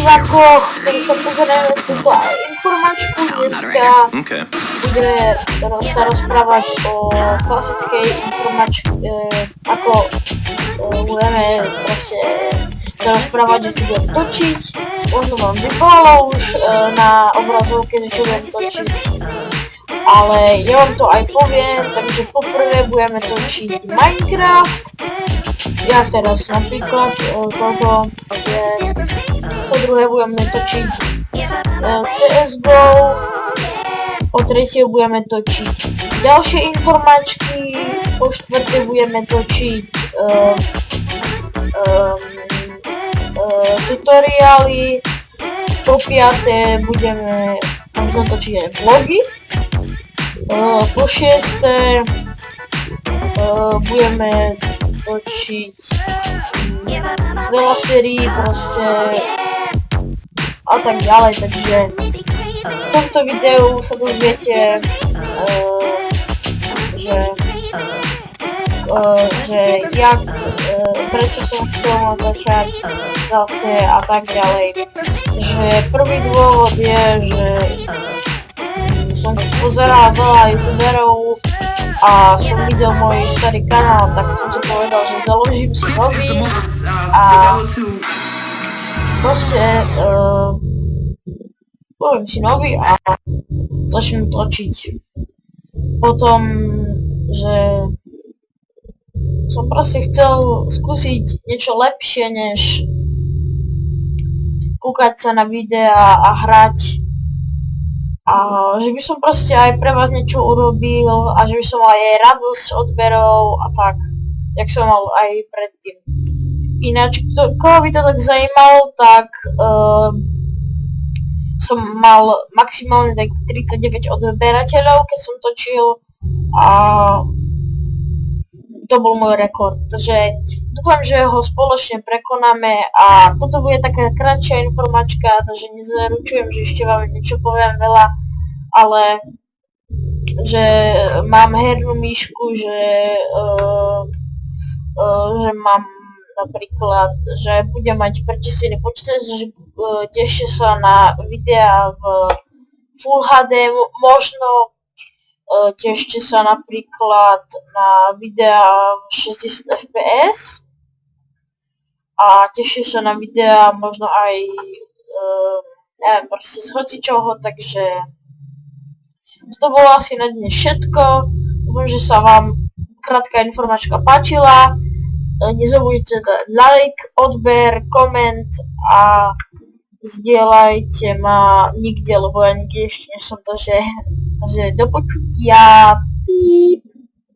divákov, ktorí sa pozerajú na túto informačku. Dneska bude sa rozprávať o klasickej informačke, ako budeme proste sa rozprávať, čo budem točiť. Možno vám vyvolalo už na obrazovke, že čo budem točiť. Ale ja vám to aj poviem, takže poprvé budeme točiť Minecraft. Ja teraz napríklad toto je, po druhé budeme točiť CSGO, po tretie budeme točiť ďalšie informačky, po štvrté budeme točiť tutoriály, po piaté budeme možno točiť aj vlogy, po šiesté budeme točiť veľa sérií proste a tak ďalej, takže v tomto videu sa dozviete, že jak, prečo som chcel natáčať zase a tak ďalej. Že prvý dôvod je, že som pozeral veľa youtuberov a som videl môj starý kanál, tak som si povedal, že založím si nový a proste poviem si nový a začnem točiť. Potom, že som proste chcel skúsiť niečo lepšie, než kúkať sa na videa a hrať. A že by som proste aj pre vás niečo urobil a že by som mal aj radosť odberov a tak, jak som mal aj predtým. Ináč, koho by to tak zajímalo, tak som mal maximálne tak 39 odberateľov, keď som točil a to bol môj rekord. Takže dúfam, že ho spoločne prekonáme a toto bude taká kratšia informačka, takže nezaručujem, že ešte vám niečo poviem veľa, ale že mám hernú myšku, že mám napríklad, že budem mať prečíslený počítač, že tešte sa na videá v Full HD, možno tešte sa napríklad na videá v 60 fps a tešte sa na videá možno aj neviem, proste z hocičoho, takže to bolo asi na dnes všetko. Dúfam, že sa vám krátka informačka páčila. Nezabudnite dať like, odber, koment a zdieľajte ma nikde, lebo ja nikde ešte nie som, takže do počutia. Píp.